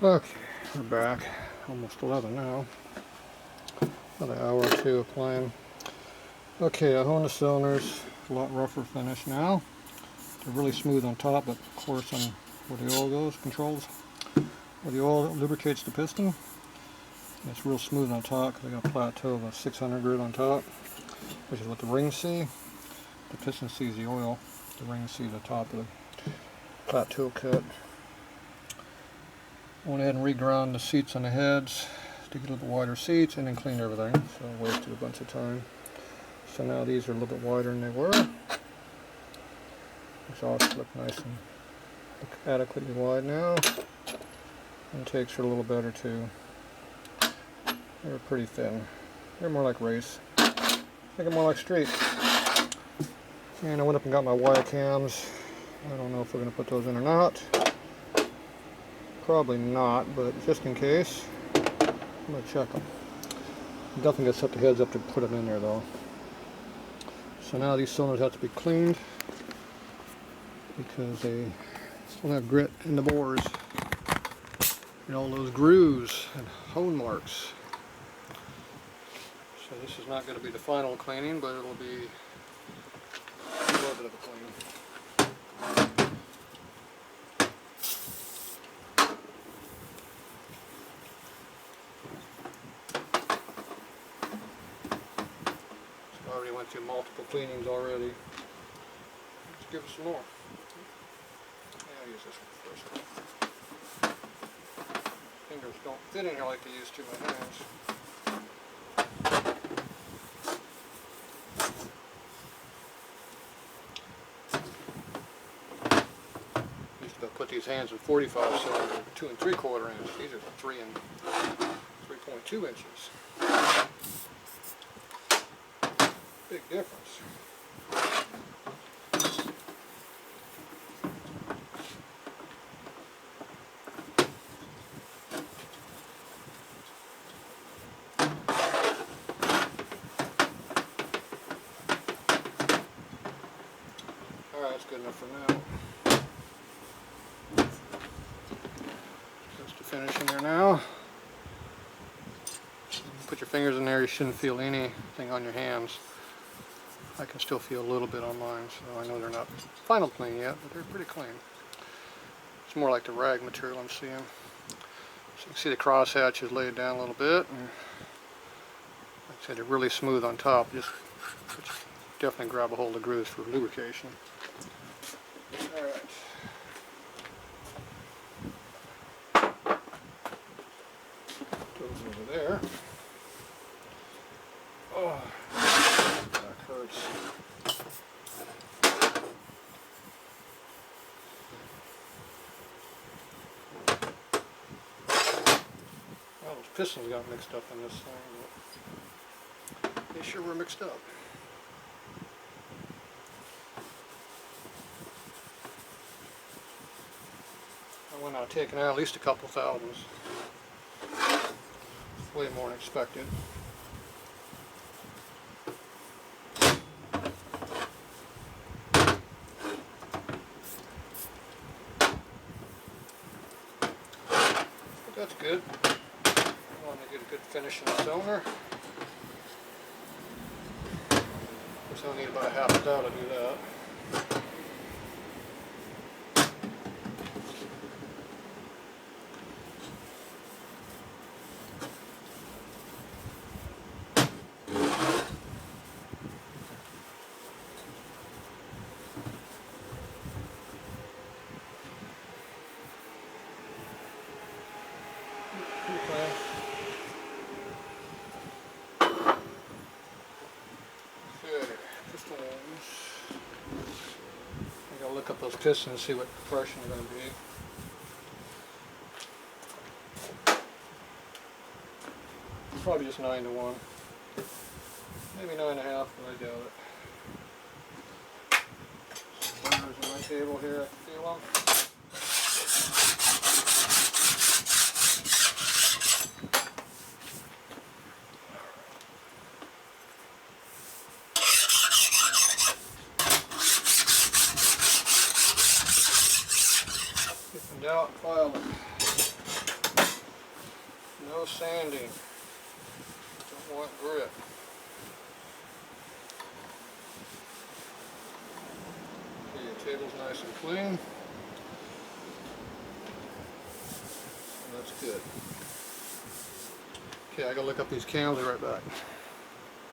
Okay, we're back. Almost 11 now. Another hour or two of playing. Okay, I honed the cylinders. A lot rougher finish now. They're really smooth on top, but of course on where the oil goes, controls, where the oil lubricates the piston. It's real smooth on top because I got a plateau of a 600 grit on top, which is what the rings see. The piston sees the oil. The rings see the top of the plateau cut. I went ahead and reground the seats on the heads to get a little bit wider seats and then cleaned everything, so I wasted a bunch of time. So now these are a little bit wider than they were. Exhaust look nice and look adequately wide now. Intakes are a little better too. They're pretty thin. They're more like race. I think I'm more like street. And I went up and got my wire cams. I don't know if we're going to put those in or not. Probably not, but just in case, I'm going to check them. Definitely going to set the heads up to put them in there though. So now these cylinders have to be cleaned because they still have grit in the bores and all those grooves and hone marks. So this is not going to be the final cleaning, but it'll be a little bit of a cleaning. I already went through multiple cleanings already. Let's give it some more. Yeah, I'll use this one first. Fingers don't fit in here like they used to my hands. Used to put these hands in 45 cylinder, 2 3/4 inch. These are 3 and 3.2 inches. Big difference. Alright, that's good enough for now. Just to finish in there now. Put your fingers in there, you shouldn't feel anything on your hands. I can still feel a little bit on mine, so I know they're not final clean yet, but they're pretty clean. It's more like the rag material I'm seeing. So you can see the crosshatch is laid down a little bit, and like I said, they're really smooth on top. Just definitely grab a hold of the grooves for lubrication. Alright. Those over there. Oh. Hurts. Well, those pistons got mixed up in this thing, but they sure were mixed up. I went out taking out at least a couple thousands. Way more than expected. That's good. I want to get a good finish in the cylinder. Of course, I'll need about a half a thou to do that. Okay, pistons. I gotta look up those pistons and see what compression they're going to be. Probably just 9 to 1. Maybe 9.5, but I doubt it. Some burners on my table here, I can feel them. Out, file it. No sanding. Don't want grit. Okay, your table's nice and clean. That's good. Okay, I gotta look up these cams. I'll be right back.